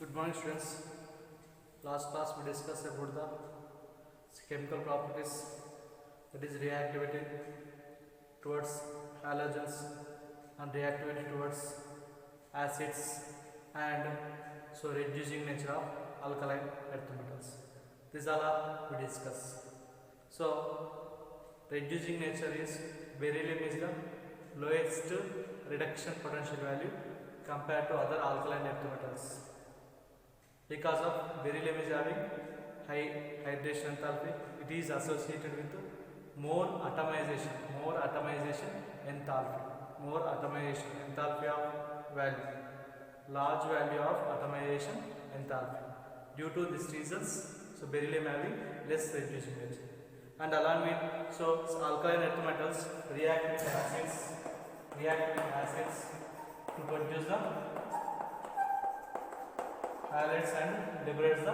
Good morning, students. Last class we discussed about the chemical properties, that is reactivity towards halogens and reactivity towards acids, and so reducing nature of alkaline earth metals. These all we discuss. So reducing nature is beryllium is the lowest reduction potential value compared to other alkaline earth metals. Because of beryllium is having high hydration enthalpy, it is associated with more atomization enthalpy of value, large value of atomization enthalpy. Due to these reasons, so beryllium having less reducing nature. And along with alkaline earth metals react with acids to produce the halides and liberates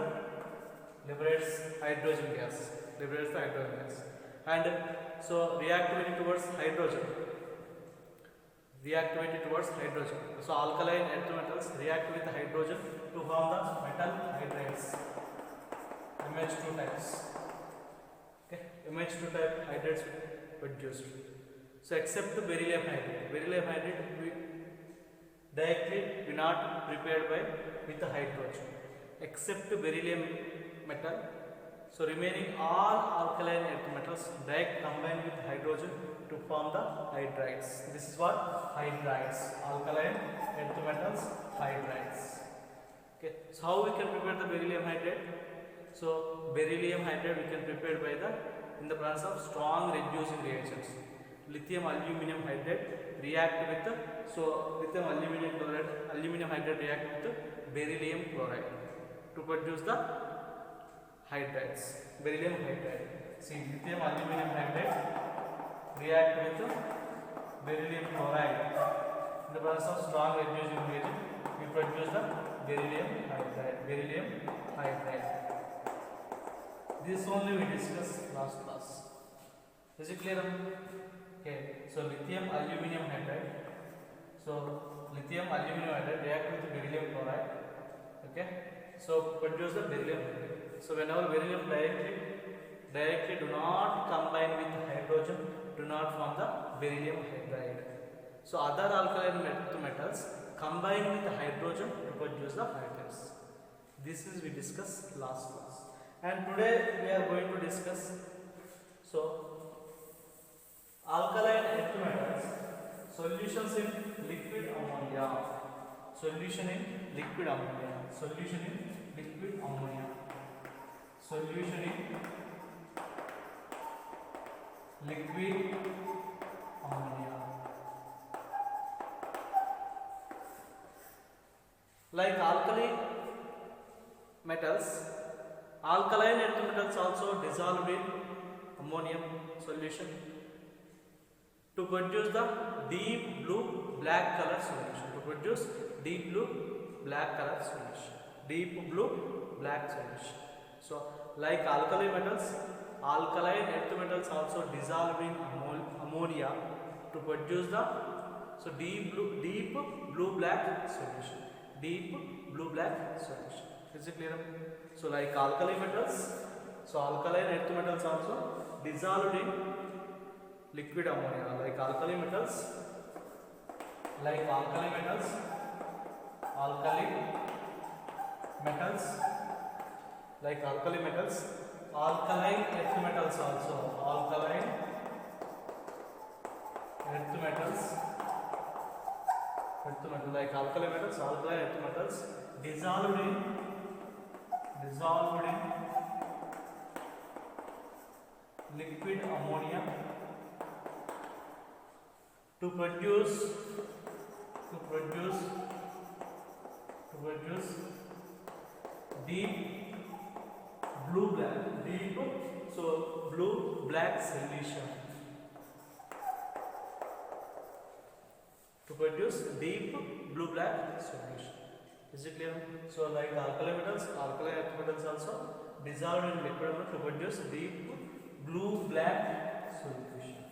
hydrogen gas, and so reactivity towards hydrogen, so alkaline earth metals react with hydrogen to form the metal hydrides, MH2 types. Okay, MH2 type hydrides produced. So except beryllium hydride we directly we not prepared by with the hydrogen, except beryllium metal. So remaining all alkaline earth metals direct combine with hydrogen to form the hydrides. This is what hydrides, alkaline earth metals hydrides. Okay, so how we can prepare the beryllium hydride? So beryllium hydride we can prepare by the in the presence of strong reducing reactions. Lithium aluminum hydride react with lithium aluminum hydride react with beryllium chloride to produce the hydrides, beryllium hydride. See, lithium aluminum hydride react with beryllium chloride in the presence of strong reducing reagent, we produce the beryllium hydride. This only we discussed last class. Is it clear? Okay, so lithium aluminum hydride react with beryllium chloride. Okay, so produce the beryllium hydride. So whenever beryllium directly do not combine with hydrogen, do not form the beryllium hydride. So other alkaline metals combine with hydrogen to produce the hydrides. This is we discussed last class, and today we are going to discuss alkaline earth metals solutions in liquid ammonia. Solution in liquid ammonia. Like alkaline earth metals also dissolved in ammonium solution to produce the deep blue black color solution. So like alkaline earth metals also dissolve in ammonia to produce the deep blue black solution. Is it clear? So like alkaline earth metals also dissolved in liquid ammonia. Like alkaline metals, alkaline earth metals also, like alkaline earth metals dissolved in liquid ammonia to produce deep blue black solution. Is it clear? So like alkaline earth metals also dissolved in liquid ammonia to produce deep blue black solution.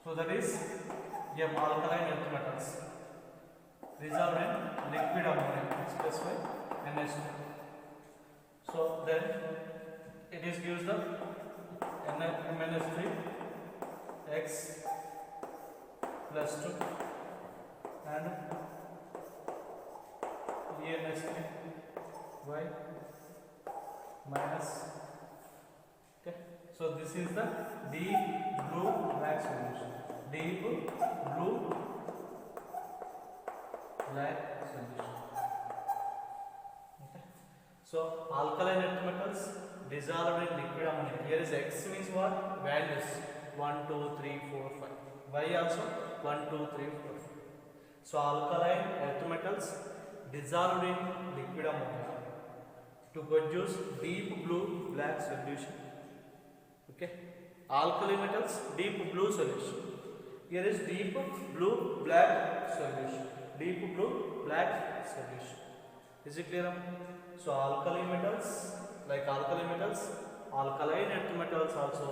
So that is alkaline earth metals. dissolved in liquid ammonia expressed by NH2. So then it is gives the MnH3 X plus 2 and ENH3 Y minus. Okay, so this is the deep blue black solution. Deep blue black solution. Okay, so alkaline earth metals dissolved in liquid ammonia. Here is X means what? Values 1, 2, 3, 4, 5. Y also 1, 2, 3, 4, 5. So alkaline earth metals dissolved in liquid ammonia to produce deep blue black solution. Okay, alkali metals deep blue solution. Here is deep blue black solution. Deep blue black solution. Is it clear? So alkali metals, like alkali metals, alkaline earth metals also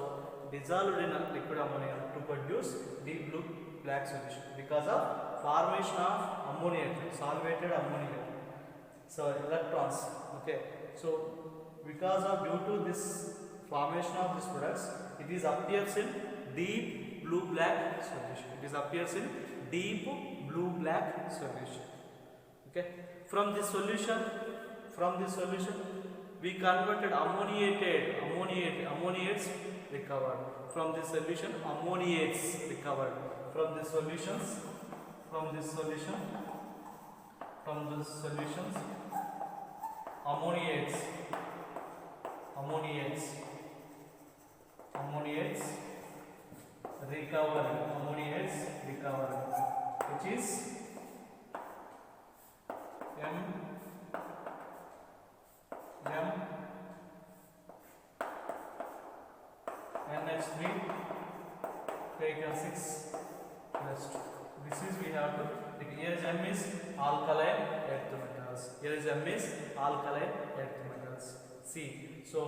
dissolved in liquid ammonia to produce deep blue black solution because of formation of ammonia, solvated ammonia. So electrons. Okay, so because of due to this formation of these products, it is appears in deep blue black solution. It is appears in deep blue black solution. Okay, from this solution we converted ammoniates recovered. From this solution ammoniates recovered. From this solutions ammoniates recovered, which is NH3 taken 6 plus 2. This is we have to. Here is M is alkaline earth metals. Here is M is alkaline earth metals. See, so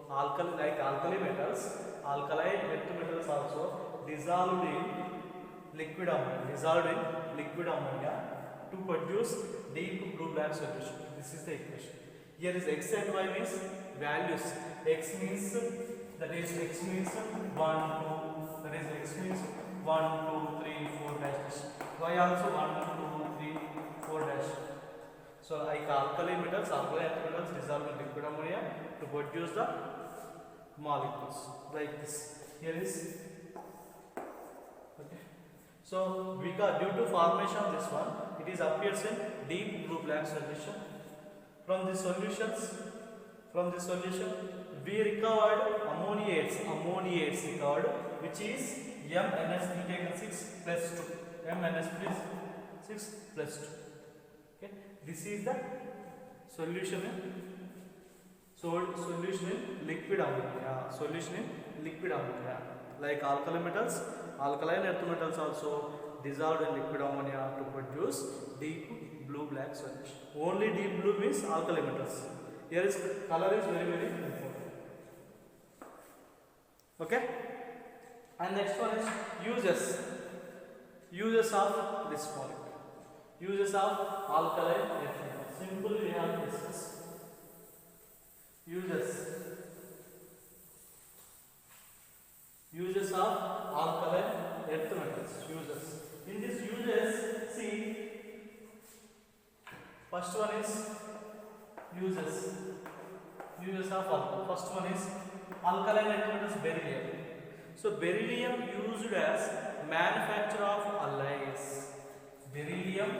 alkali metals, alkaline earth metals also dissolved in liquid ammonia to produce deep blue black solution. This is the equation. Here is X and Y means values. X means 1, 2, that is X means 1, 2, 3, 4 dash. Y also 1, 2, 3, 4 dash. So alkali metals dissolved in liquid ammonia to produce the molecules like this. Here is okay. So because due to formation of this one, it is appears in deep blue black solution. From the solution we recovered ammoniates recovered, which is MnH3 taken 6 plus 2. MnH3 6 plus 2. Okay, this is the solution in liquid ammonia. Like alkaline earth metals also dissolved in liquid ammonia to produce deep blue black solution. Only deep blue means alkali metals. Here is color is very important. Okay, and next one is uses of this molecule. Uses of alkaline earth metals. Simply we have to discuss uses of alkaline earth metals. In this uses, see, first one is uses of alkaline. First one is alkaline earth metals beryllium. So beryllium used as manufacture of alloys. Beryllium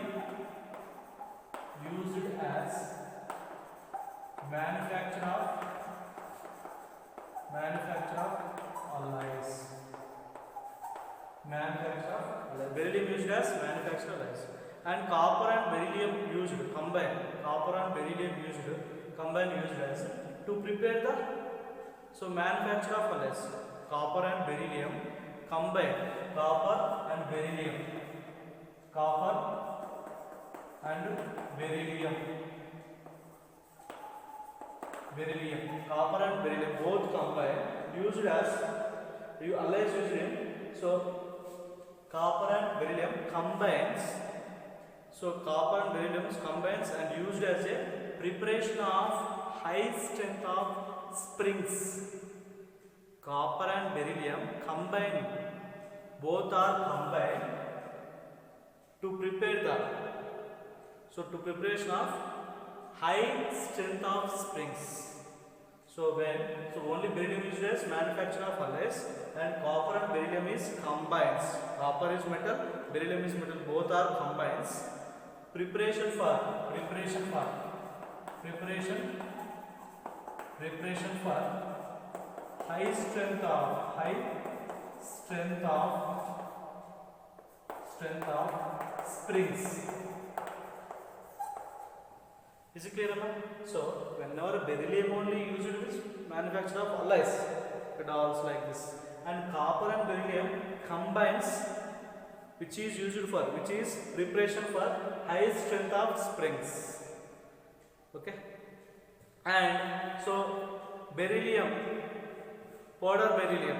used as manufacture of alloys. Beryllium used as manufacture alloys. And copper and beryllium used combined. Used as to prepare the manufacture of alloys. Copper and beryllium combined. Copper and beryllium both combined used as alloys used in. So copper and beryllium combines So copper and beryllium combines and used as a preparation of high strength of springs. Copper and beryllium combine, both are combined to prepare the, so to preparation of high strength of springs. So only beryllium is used as manufacture of alloys, and copper and beryllium is combines. Copper is metal, beryllium is metal, both are combines. Preparation for high strength of springs. Is it clear, Amma? So whenever beryllium only used with manufacture of alloys, dolls like this, and copper and beryllium combines, which is used for, which is preparation for high strength of springs. Okay, and so beryllium, powder beryllium,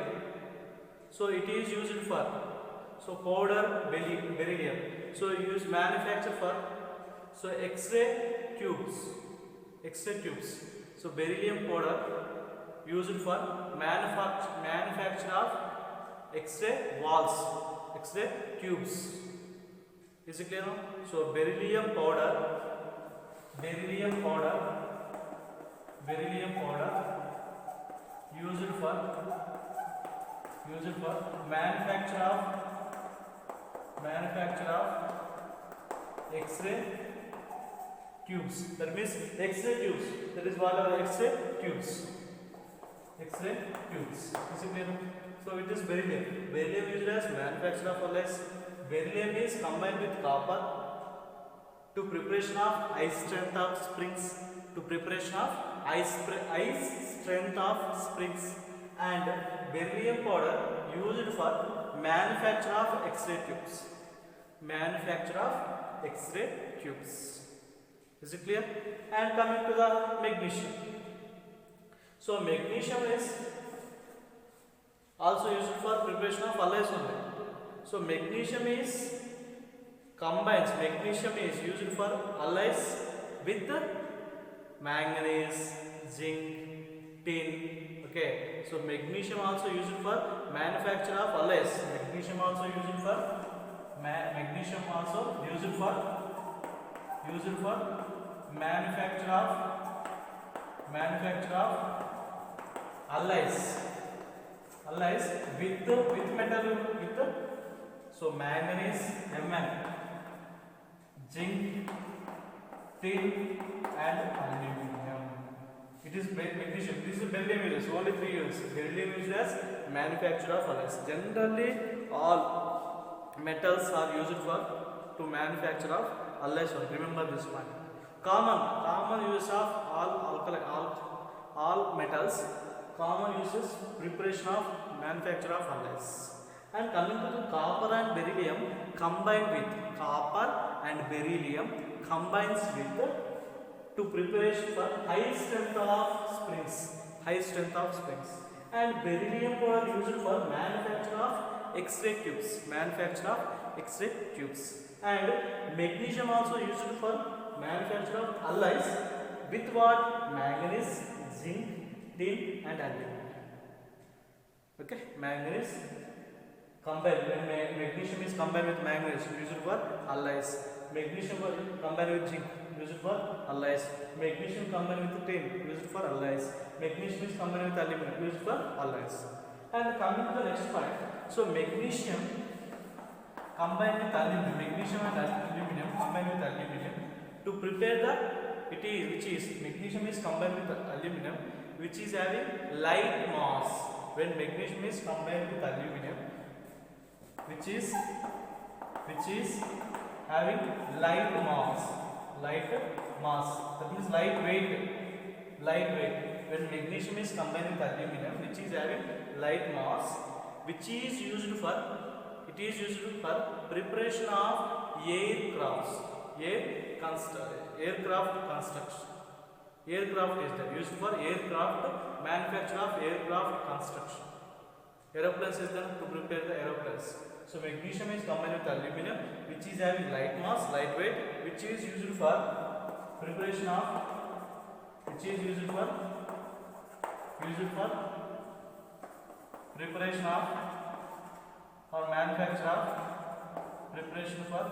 so it is used for, so powder beryllium, so use manufacture for, so X-ray tubes. So beryllium powder used for manufacture of X-ray walls, X-ray tubes. Is it clear now? So beryllium powder used for manufacture of X-ray tubes. That means X-ray tubes. That is what are X-ray tubes. X-ray tubes. Is it clear? So it is beryllium. Beryllium used as manufacture of alloys. Beryllium is combined with copper to preparation of high strength of springs. And beryllium powder used for manufacture of X-ray tubes. Is it clear? And coming to the magnesium. So magnesium is also used for preparation of alloys only. So magnesium is used for alloys with manganese, zinc, tin. Okay, so magnesium also used for manufacture of alloys. Magnesium also used for manufacture of alloys with metal, so manganese, Mn, zinc, tin and aluminum. It is magnesium. This is beryllium used, only 3 units. Beryllium used as manufacture of alloys. Generally all metals are used for to manufacture of alloys. Remember this one. Common use of all metals. Common uses preparation of manufacture of alloys. And coming to the copper and beryllium combines with to preparation for high strength of springs. And beryllium powder used for manufacture of X-ray tubes. And magnesium also used for manufacture of alloys with what? Manganese, zinc, tin and aluminum. Okay, manganese combined, when magnesium is combined with manganese, used for alloys. Magnesium combined with zinc, used for alloys. Magnesium combined with tin, used for alloys. Magnesium is combined with aluminum, used for alloys. And coming to the next point, so magnesium combined with aluminum, to prepare the, magnesium is combined with aluminum, which is having light mass. When magnesium is combined with aluminum, which is having light mass, that means lightweight. When magnesium is combined with aluminum, which is having light mass, which is used for preparation of aircraft construction. Aircraft is there, used for manufacture of aircraft construction. Aeroplanes is there to prepare the aeroplanes. So magnesium is combined with aluminum, which is having light mass, lightweight, which is used for preparation of, which is used for preparation of or manufacture of, preparation for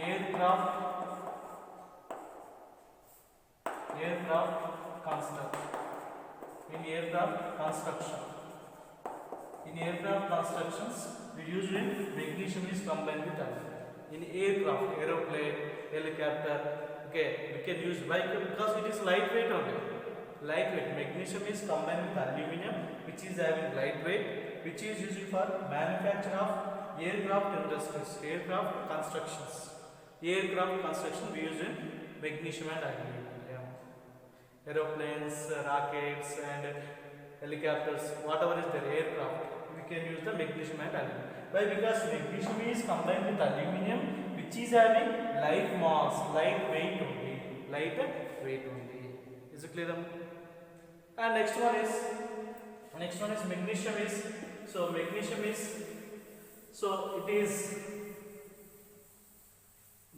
aircraft construction. In aircraft constructions, we usually magnesium is combined with aluminum. In aircraft, aeroplane, helicopter, okay, we can use because it is lightweight only. Lightweight, magnesium is combined with aluminum, which is having lightweight, which is used for manufacture of aircraft industries, aircraft construction, we use in magnesium and aluminum. Aeroplanes, rockets and helicopters, whatever is there, aircraft, we can use the magnesium and aluminum. Why? Because magnesium is combined with aluminum, which is having light mass, light weight only. Is it clear? And next one is magnesium is, it is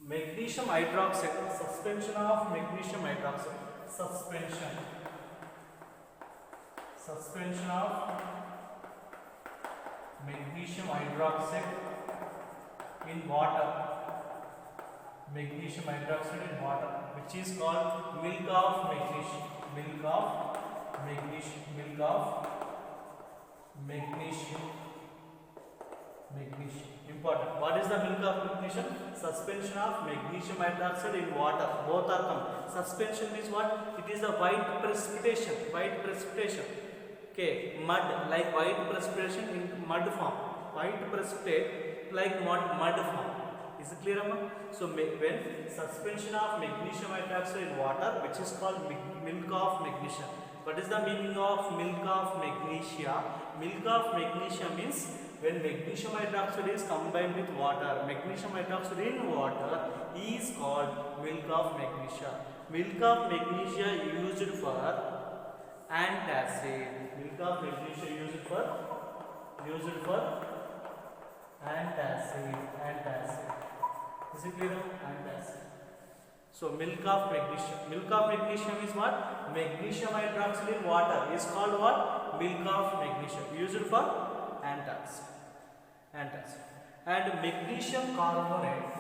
magnesium hydroxide, suspension of magnesium hydroxide, suspension of magnesium hydroxide in water, which is called milk of magnesium. Important. What is the milk of magnesium? Suspension of magnesium hydroxide in water. Both are common. Suspension is what? It is a white precipitation. Okay, mud, like white precipitation in mud form. White precipitate like mud form. Is it clear, Amma? So when suspension of magnesium hydroxide in water, which is called milk of magnesium. What is the meaning of milk of magnesia? Milk of magnesia means when magnesium hydroxide is combined with water, magnesium hydroxide in water is called milk of magnesia. Milk of magnesia used for antacid. Milk of magnesia used for antacid. Is it clear? Antacid. So milk of magnesium is what? Magnesium hydroxide in water is called what? Milk of magnesium, used for antacid. And magnesium carbonate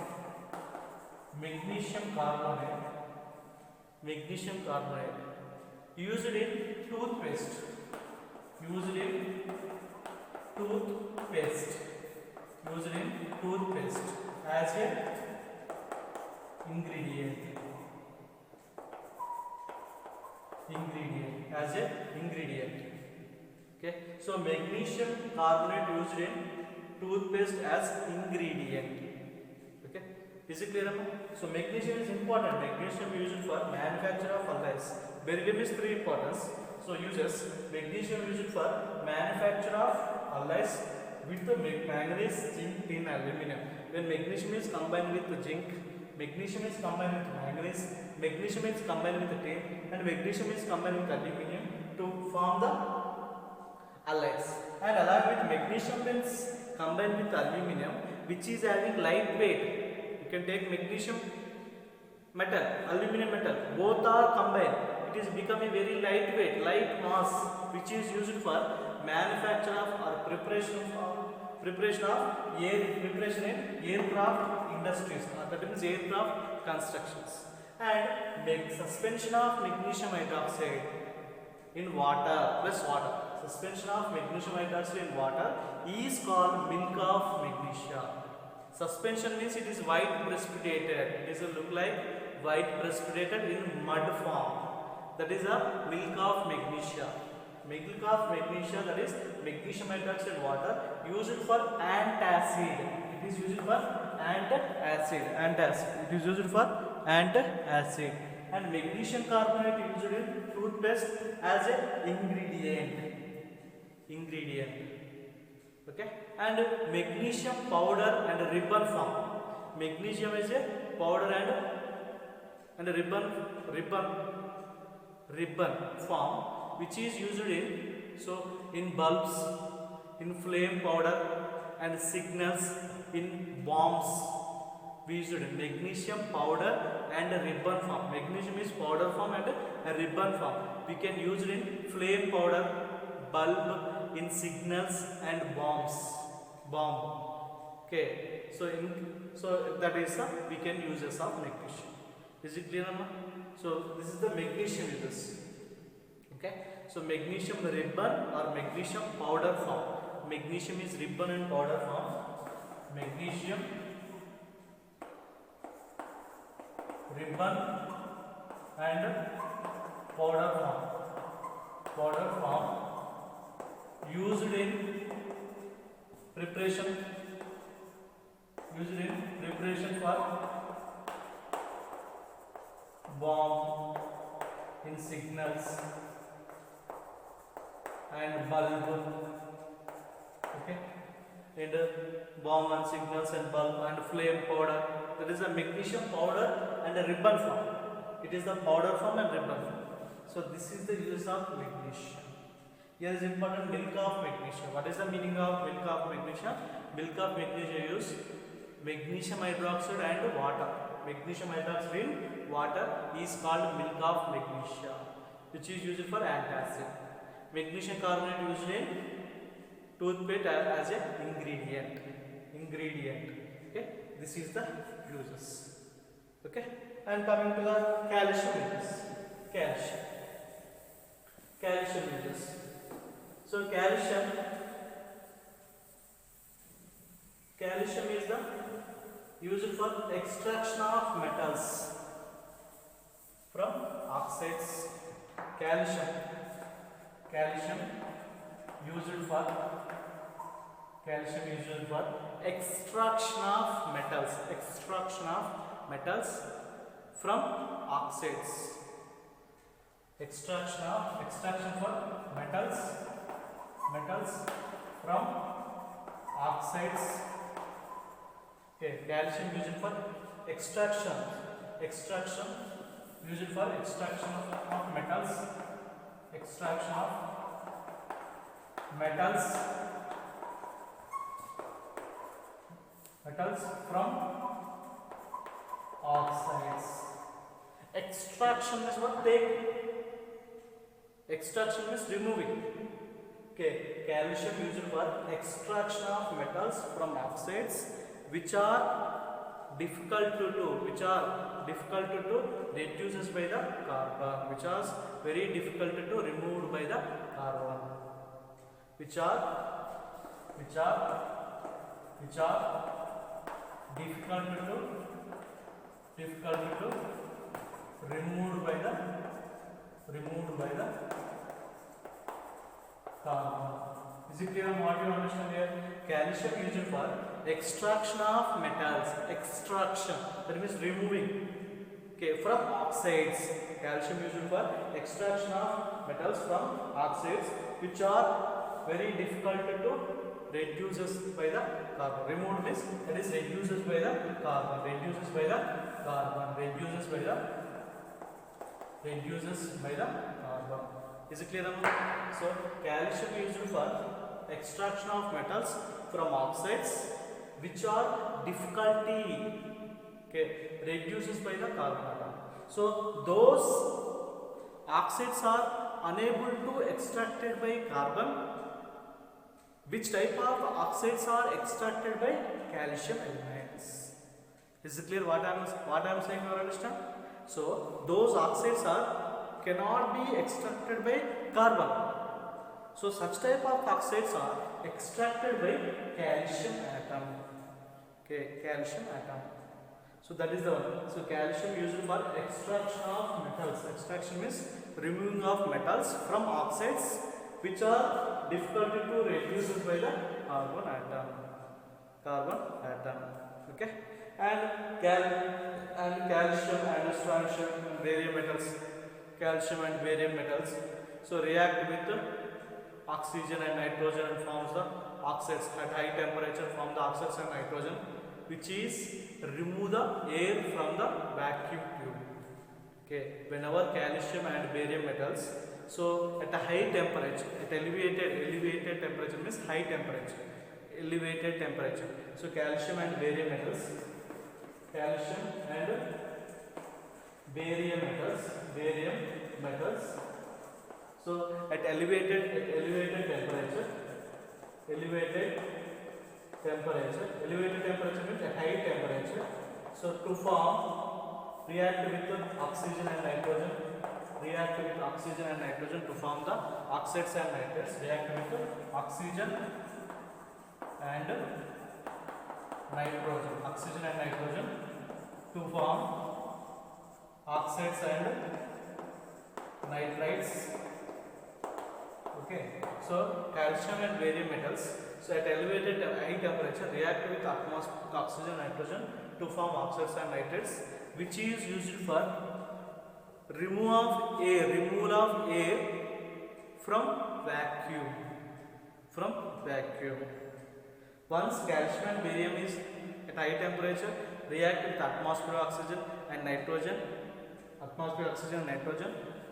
used in toothpaste, as a ingredient. Okay, so magnesium carbonate used in toothpaste as ingredient. Okay, is it clear? So magnesium is important. Magnesium used for manufacture of alloys. Beryllium is 3 importance. So uses magnesium used for manufacture of alloys with the manganese, zinc, tin, aluminum. When magnesium is combined with the zinc, magnesium is combined with manganese, magnesium is combined with the tin, and magnesium is combined with aluminum to form the alloys. And along with magnesium is combined with aluminum, which is having light weight. You can take magnesium metal, aluminum metal, both are combined. It is becoming very lightweight, light mass, which is used for manufacture of or preparation in aircraft industries, that means aircraft constructions. And suspension of magnesium hydroxide in water plus water. Suspension of magnesium hydroxide in water is called milk of magnesia. Suspension means it is white precipitated. It is look like white precipitated in mud form. That is a milk of magnesia. Milk of magnesia, that is magnesium hydroxide water, used for antacid. It is used for antacid. It is used for antacid. And magnesium carbonate used in toothpaste as a ingredient. Okay. And magnesium powder and ribbon form. Magnesium is a powder and ribbon form, which is used in bulbs, in flame powder, and signals in bombs. We used magnesium powder and ribbon form. Magnesium is powder form and a ribbon form. We can use it in flame powder, bulb, in signals and bombs. Bomb. Okay. So that is the we can uses of magnesium. Is it clear, Amma? So this is the magnesium uses. Okay. So magnesium ribbon or magnesium powder form. Magnesium is ribbon and powder form. Magnesium ribbon and powder form. Powder form used in preparation. Used in preparation for bomb, in signals and bulb. Okay, and bomb and signals and bulb and flame powder. That is a magnesium powder and a ribbon form. It is the powder form and ribbon form. So this is the use of magnesium. Here is important, milk of magnesium. What is the meaning of milk of magnesium? Milk of magnesium use magnesium hydroxide and water. Magnesium hydroxide in water is called milk of magnesia, which is used for antacid. Magnesium carbonate used in toothpaste as a ingredient. Okay, this is the uses. Okay, and coming to the calcium uses. Calcium uses. So calcium is the used for extraction of metals from oxides. Calcium used for extraction of metals from oxides. Extraction for metals from oxides. Okay, calcium used for extraction used for extraction of metals. Extraction of metals from oxides. Extraction is what? Extraction means removing. Okay, calcium used for extraction of metals from oxides which are difficult to do, reduces by the carbon, which are very difficult to removed by the carbon, which are difficult to removed by the carbon. Is it clear what you understand here? Calcium used for extraction of metals. Extraction, that means removing. Okay, from oxides. Calcium used for extraction of metals from oxides which are very difficult to reduces by the carbon. Removed means that is reduces by the carbon. Reduces by the carbon. Is it clear? So calcium used for extraction of metals from oxides which are difficulty, okay, reduces by the carbon atom. So those oxides are unable to extracted by carbon. Which type of oxides are extracted by calcium elements? Is it clear what I am saying? You understand? So those oxides cannot be extracted by carbon. So such type of oxides are extracted by calcium atom. Okay, calcium atom. So that is the one. So calcium used for extraction of metals. Extraction means removing of metals from oxides which are difficult to reduce by the carbon atom. Okay, and calcium and strontium and barium metals. Calcium and barium metals. So react with oxygen and nitrogen and forms the oxides at high temperature. Form the oxides and nitrogen, which is remove the air from the vacuum tube. Okay, whenever calcium and barium metals, so at a high temperature, at elevated temperature means high temperature. elevated temperature. So calcium and barium metals, calcium and barium metals. So at elevated temperature, elevated means a high temperature. So to form, react with oxygen and nitrogen, to form the oxides and nitrates. React with oxygen and nitrogen, to form oxides and nitrites. Okay, so calcium and barium metals, so at elevated high temperature react with atmospheric oxygen and nitrogen to form oxides and nitrates, which is used for removal of air from vacuum. Once calcium and barium is at high temperature, react with atmospheric oxygen and nitrogen.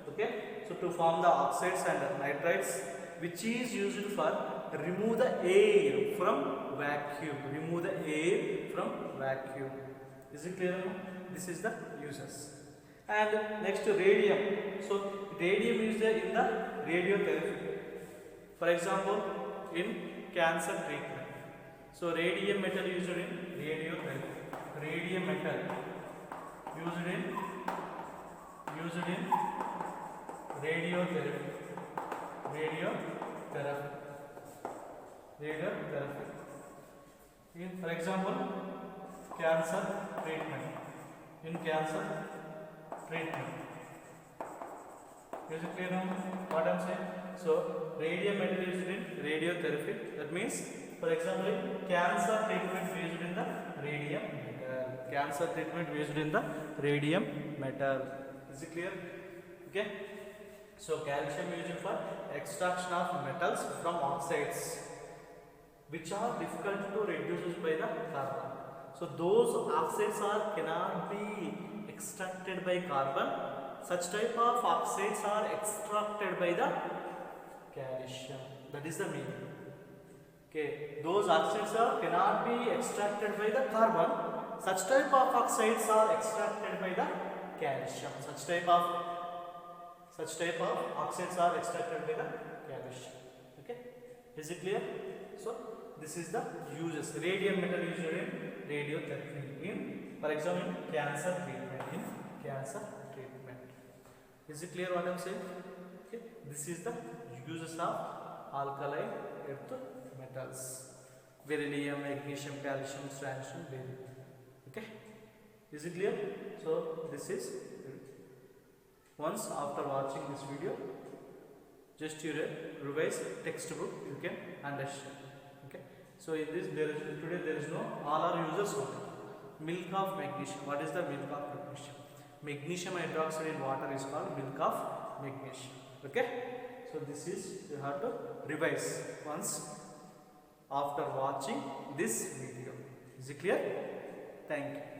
Okay, so to form the oxides and nitrites, which is used for remove the air from vacuum. Is it clear now? This is the uses. And next to radium. So radium is there in the radiotherapy. For example, in cancer treatment. So radium metal used in radiotherapy. Radium metal used in radiotherapy. For example, cancer treatment. Is it clear now what I am saying? So radium metal used in radiotherapy. That means, for example, cancer treatment used in the radium metal. Is it clear? Okay. So calcium used for extraction of metals from oxides, which are difficult to reduce by the carbon. So those oxides cannot be extracted by carbon. Such type of oxides are extracted by the calcium. That is the meaning. Okay, those oxides cannot be extracted by the carbon. Such type of oxides are extracted by the calcium. Such type of oxides are extracted by the calcium. Okay, is it clear? So this is the uses. Radium metal used in radiotherapy. For example, cancer treatment. Is it clear what I am saying? Okay, this is the uses of alkaline earth metals. Beryllium, magnesium, calcium, strontium, barium. Okay, is it clear? So this is, once after watching this video, just you revise textbook, you can understand. Okay, so in this today there is no, all are users only. Milk of magnesium. What is the milk of magnesium? Magnesium hydroxide in water is called milk of magnesium. Okay, so this is, you have to revise once after watching this video. Is it clear? Thank you.